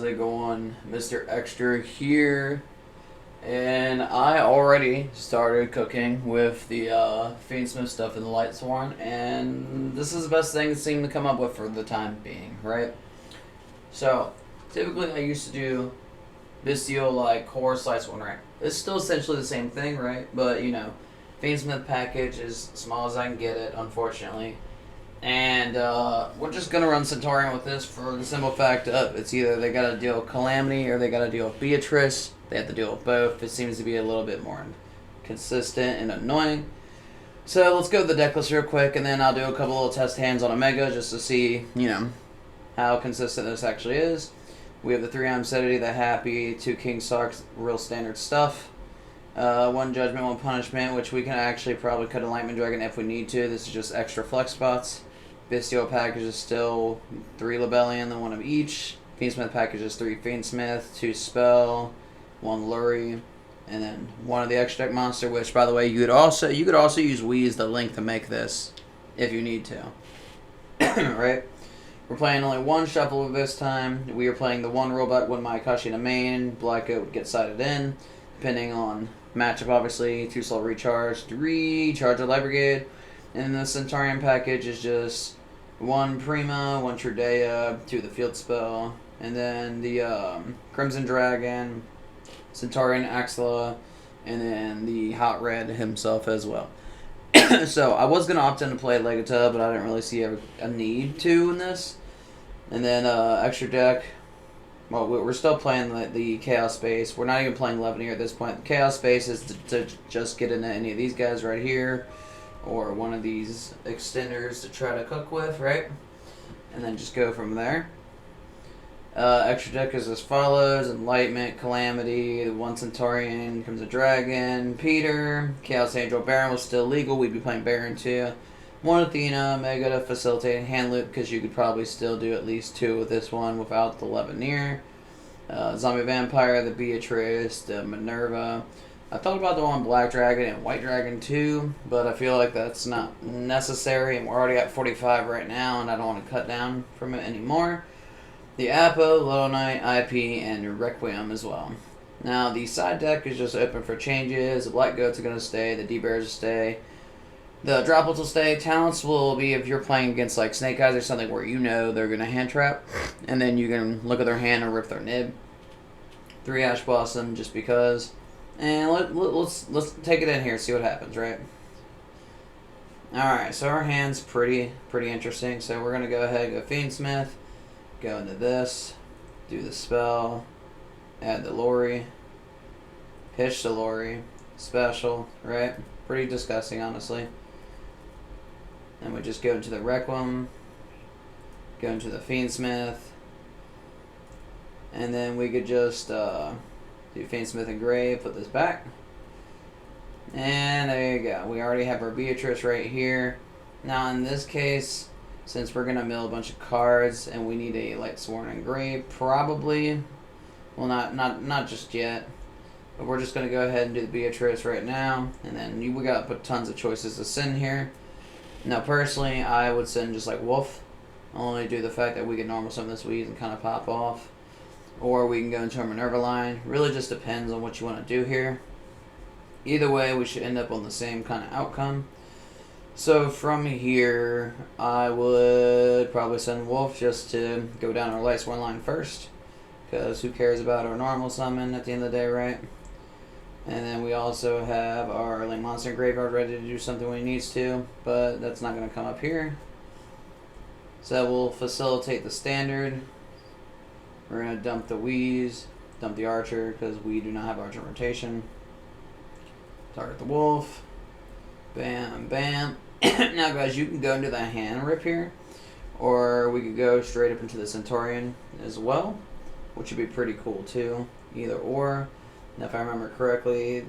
it going, Mr. Extra here? And I already started cooking with the fiendsmith stuff in the Lightsworn, and this is the best thing it seemed to come up with for the time being, right? So, typically I used to do Bistio like core Lightsworn rank. It's still essentially the same thing, right? But, you know, fiendsmith package is small as I can get it, unfortunately. And we're just going to run Centurion with this for the simple fact of it's either they got to deal with Calamity or they got to deal with Beatrice. They have to deal with both. It seems to be a little bit more consistent and annoying. So let's go to the deck list real quick, and then I'll do a couple little test hands on Omega just to see, you know, how consistent this actually is. We have the 3 Sedity, the Happy, 2 King Sarks, real standard stuff. 1 Judgment, 1 Punishment, which we can actually probably cut Enlightenment Dragon if we need to. This is just extra flex spots. Bistio package is still 3 Lebellion, then 1 of each. Fiendsmith package is 3 Fiendsmith, 2 Spell, 1 Lurie, and then 1 of the extra deck monster, which, by the way, you could also use Wheeze the link to make this if you need to. Right? We're playing only 1 shuffle this time. We are playing the 1 robot with my Akashi in the main. Black-Oat would get sided in, depending on matchup, obviously. 2 Soul Recharge, 3 Charge of Light Brigade, and the Centurion package is just 1 Prima, 1 Trudea, 2 the Field Spell, and then the Crimson Dragon, Centurion Axla, and then the Hot Red himself as well. So I was going to opt in to play Legata, but I didn't really see a need to in this. And then extra deck, well, we're still playing the Chaos Space. We're not even playing Leaveneer at this point. The Chaos Space is to just get into any of these guys right here, or one of these extenders to try to cook with, right? And then just go from there. Extra deck is as follows: Enlightenment, Calamity, the 1 Centurion, comes a Dragon, Peter, Chaos Angel, Baron was still legal, we'd be playing Baron too. 1 Athena, Mega to facilitate hand loop, because you could probably still do at least 2 with this one without the Leaveneer. Zombie Vampire, the Beatrice, the Minerva. I thought about the one Black Dragon and White Dragon too, but I feel like that's not necessary, and we're already at 45 right now, and I don't want to cut down from it anymore. The Apo, Little Knight, IP, and Requiem as well. Now, the side deck is just open for changes. The Black Goats are going to stay, the D-Bears will stay, the Droplets will stay. Talents will be if you're playing against like Snake Eyes or something where you know they're going to hand trap, and then you can look at their hand and rip their nib. 3 Ash Blossom, just because. And let's take it in here, see what happens, right? Alright, so our hand's pretty interesting. So we're going to go ahead and go Fiendsmith, go into this, do the spell, add the Lurie, pitch the Lurie, special, right? Pretty disgusting, honestly. And we just go into the Requiem, go into the Fiendsmith, and then we could just do Fiendsmith Engrave, put this back. And there you go. We already have our Beatrice right here. Now in this case, since we're going to mill a bunch of cards and we need a Lightsworn Engrave, probably, well not just yet, but we're just going to go ahead and do the Beatrice right now. And then we got to put tons of choices to send here. Now personally, I would send just like Wolf. Only due to the fact that we can normal summon this Weeze and kind of pop off. Or we can go into our Minerva line. Really just depends on what you want to do here. Either way, we should end up on the same kind of outcome. So from here, I would probably send Wolf just to go down our Lightsworn line first. Because who cares about our normal summon at the end of the day, right? And then we also have our Link Monster Graveyard ready to do something when he needs to. But that's not going to come up here. So that will facilitate the standard. We're going to dump the Wheeze, dump the Archer, because we do not have Archer rotation. Target the Wolf. Bam, bam. Now, guys, you can go into the hand rip here, or we could go straight up into the Centurion as well, which would be pretty cool, too. Either or. And if I remember correctly,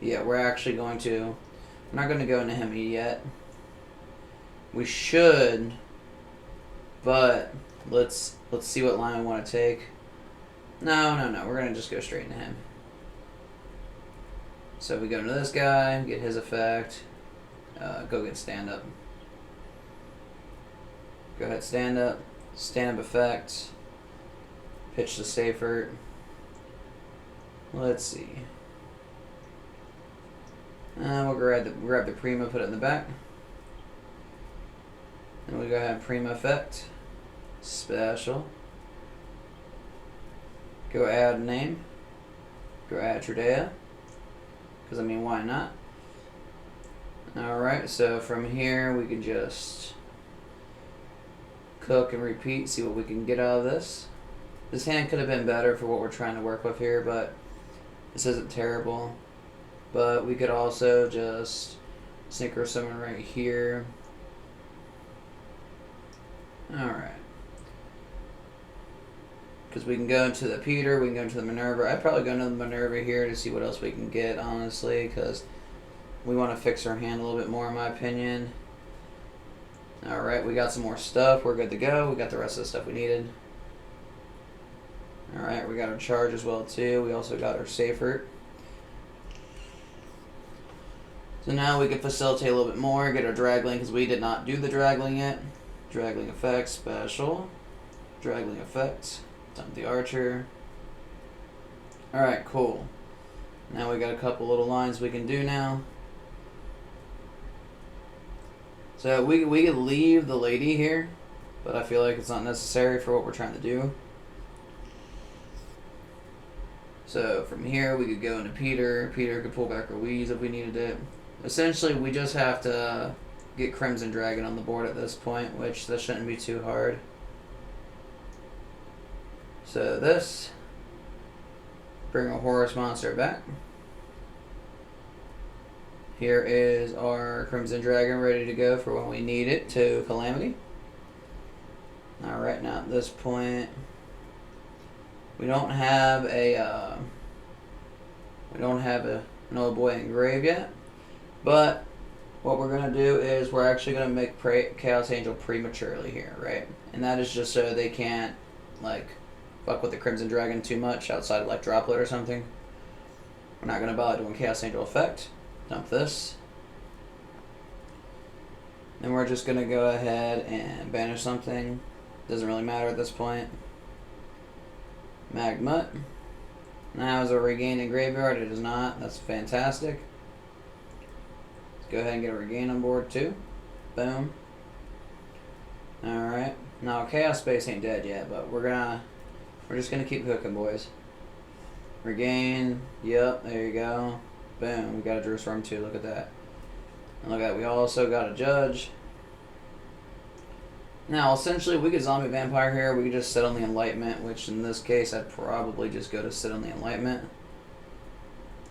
yeah, we're actually going to, we're not going to go into him yet. We should, but let's see what line we want to take. No, we're going to just go straight into him. So we go into this guy, get his effect, go get stand up. Go ahead, stand up effect, Pitch the safer. Let's see. We'll grab the Prima, put it in the back. And we go ahead and Prima effect. Special. Go add name. Go add Tradea. Because, I mean, why not? Alright, so from here we can just cook and repeat, see what we can get out of this. This hand could have been better for what we're trying to work with here, but this isn't terrible. But we could also just synchro summon right here. Alright. Because we can go into the Peter, we can go into the Minerva. I'd probably go into the Minerva here to see what else we can get, honestly, because we want to fix our hand a little bit more, in my opinion. Alright, we got some more stuff. We're good to go. We got the rest of the stuff we needed. Alright, we got our charge as well, too. We also got our safer. So now we can facilitate a little bit more, get our Dragling, because we did not do the Dragling yet. Dragling effect, special. Dragling effect. Dump the Archer. Alright, cool. Now we got a couple little lines we can do now. So we could leave the lady here, but I feel like it's not necessary for what we're trying to do. So from here we could go into Peter. Peter could pull back Ruiz if we needed it. Essentially, we just have to get Crimson Dragon on the board at this point, which that shouldn't be too hard. So this, bring a Horus monster back. Here is our Crimson Dragon ready to go for when we need it to Calamity. Alright, now at this point, we don't have an old boy in grave yet. But what we're going to do is we're actually going to make Chaos Angel prematurely here, right? And that is just so they can't, like, fuck with the Crimson Dragon too much outside of, like, Droplet or something. We're not going to bother doing Chaos Angel effect. Dump this. Then we're just going to go ahead and banish something. Doesn't really matter at this point. Magmut. Now is a regain in graveyard. It is not. That's fantastic. Let's go ahead and get a regain on board too. Boom. Alright. Now Chaos Space ain't dead yet, but we're just gonna keep cooking, boys. Regain. Yep, there you go. Boom. We got a Jerusalem too. Look at that. And look at that. We also got a Judge. Now, essentially, we could Zombie Vampire here. We could just sit on the Enlightenment, which in this case, I'd probably just go to sit on the Enlightenment.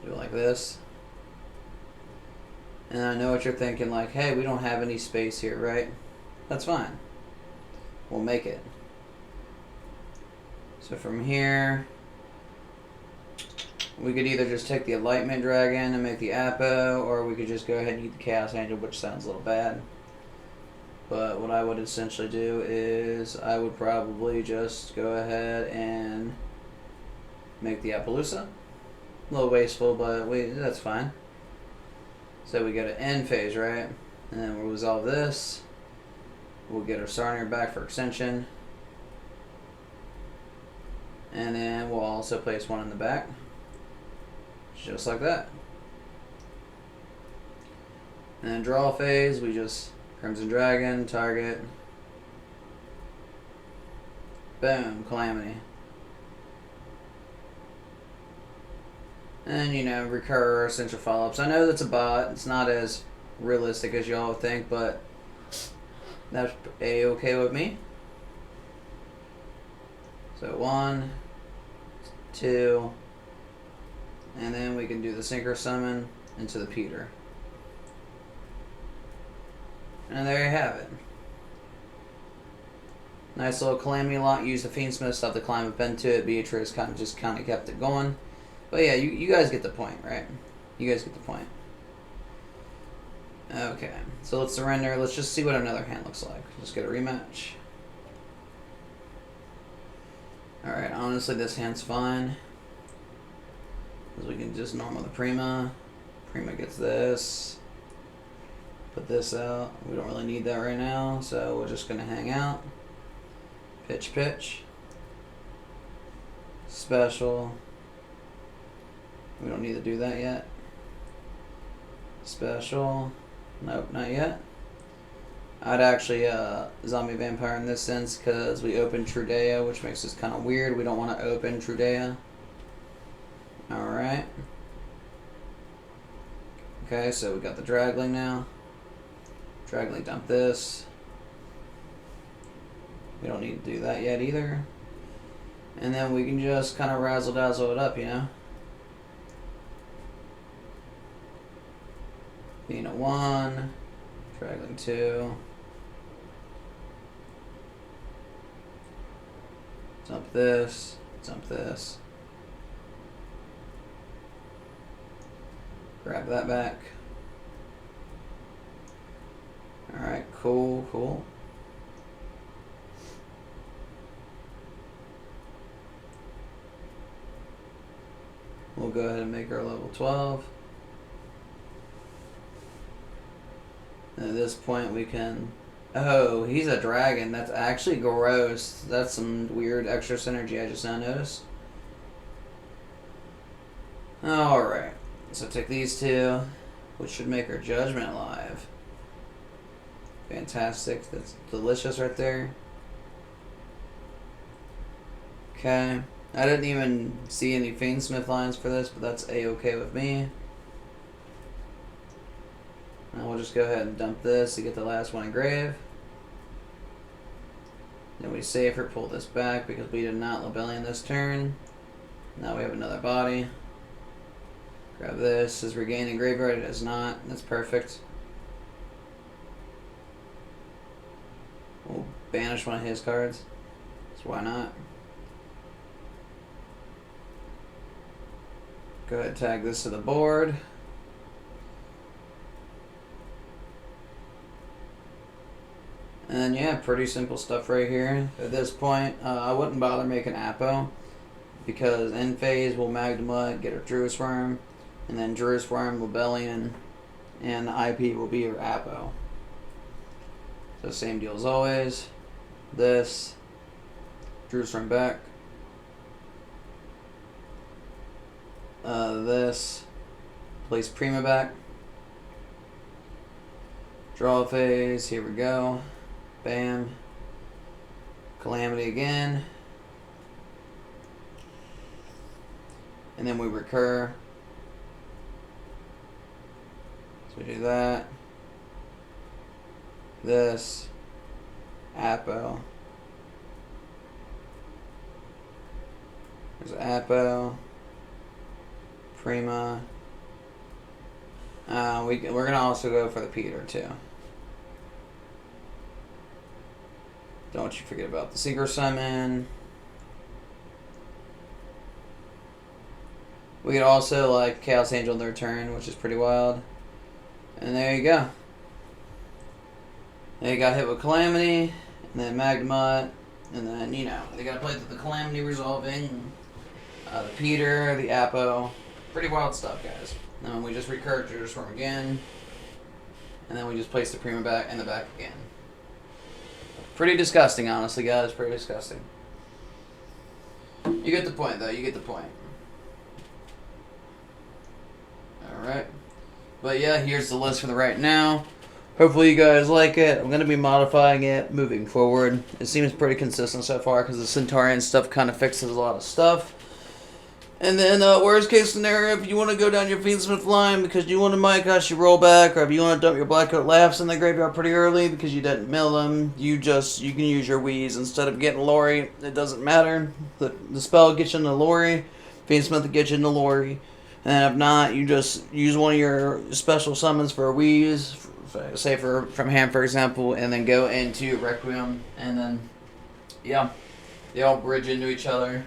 Do it like this. And I know what you're thinking, like, hey, we don't have any space here, right? That's fine. We'll make it. So from here, we could either just take the Enlightenment Dragon and make the Apo, or we could just go ahead and eat the Chaos Angel, which sounds a little bad. But what I would essentially do is I would probably just go ahead and make the Appaloosa. A little wasteful, but that's fine. So we get an end phase, right? And then we'll resolve this. We'll get our Sarnier back for extension. And then we'll also place one in the back. Just like that. And then draw phase, we just Crimson Dragon, target. Boom, Calamity. And, you know, recur essential follow-ups. I know that's a bot. It's not as realistic as y'all would think, but that's A-okay with me. So 1, 2, and then we can do the Synchro Summon into the Peter. And there you have it. Nice little Calamity lock. Use the fiendsmith stuff to climb up into it. Beatrice kind of kept it going. But yeah, you guys get the point, right? You guys get the point. Okay, so let's surrender. Let's just see what another hand looks like. Let's get a rematch. Alright, honestly, this hand's fine. Because we can just normal the Prima. Prima gets this. Put this out. We don't really need that right now, so we're just going to hang out. Pitch, pitch. Special. We don't need to do that yet. Special. Nope, not yet. I'd actually zombie vampire in this sense because we opened Trudea, which makes this kind of weird. We don't want to open Trudea. Alright. Okay, so we got the Dragling now. Dragling dump this. We don't need to do that yet either. And then we can just kind of razzle dazzle it up, you know? Being a 1. Dragling 2. Dump this. Dump this. Grab that back. Alright, cool, cool. We'll go ahead and make our level 12. And at this point we can... Oh, he's a dragon. That's actually gross. That's some weird extra synergy I just now noticed. Alright. So take these two, which should make our judgment alive. Fantastic. That's delicious right there. Okay. I didn't even see any fiendsmith lines for this, but that's a-okay with me. Now we'll just go ahead and dump this to get the last one engraved. Then we save her, pull this back because we did not Lebellion this turn. Now we have another body. Grab this. Is regained in graveyard? It is not. That's perfect. We'll banish one of his cards. So why not? Go ahead and tag this to the board. And then, yeah, pretty simple stuff right here. At this point, I wouldn't bother making Apo because end phase will Magnemite, get a Druis Worm, and then Druis Worm, Lebellion, and IP will be your Apo. So same deal as always. This, Druis Worm back. This, place Prima back. Draw phase, here we go. Bam. Calamity again. And then we recur. So we do that. This. Apo. There's Apo. Prima. We're going to also go for the Peter too. Don't you forget about the Synchro Summon. We could also like Chaos Angel in their turn, which is pretty wild. And there you go. They got hit with Calamity, and then Magnemite, and then, you know, they got to play the Calamity resolving, the Peter, the Apo. Pretty wild stuff, guys. And then we just recur Druis Worm again, and then we just place the Prima back and the back again. Pretty disgusting, honestly, guys. Pretty disgusting. You get the point, though. You get the point. Alright. But yeah, here's the list for the right now. Hopefully you guys like it. I'm going to be modifying it moving forward. It seems pretty consistent so far because the Centurion stuff kind of fixes a lot of stuff. And then, worst case scenario, if you want to go down your fiendsmith line because you want to Mycos, you roll back, or if you want to dump your Blackcoat Laughs in the graveyard pretty early because you didn't mill them, you can use your Wheeze instead of getting Lori. It doesn't matter. The spell gets you into Lori, fiendsmith gets you into Lori, and if not, you just use one of your special summons for a Wheeze, say from hand for example, and then go into Requiem, and then, yeah, they all bridge into each other.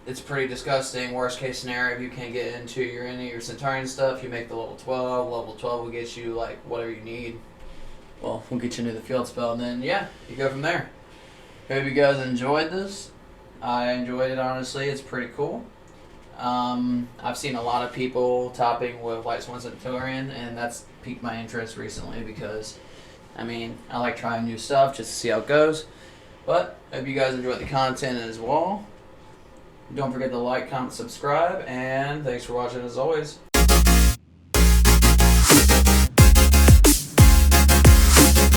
It's pretty disgusting. Worst case scenario, if you can't get into your Centurion stuff, you make the level 12. Level 12 will get you like whatever you need. Well, we'll get you into the field spell, and then yeah, you go from there. Hope you guys enjoyed this. I enjoyed it, honestly. It's pretty cool. I've seen a lot of people topping with Lightsworn Centurion, and that's piqued my interest recently because, I mean, I like trying new stuff just to see how it goes. But hope you guys enjoyed the content as well. Don't forget to like, comment, subscribe, and thanks for watching as always.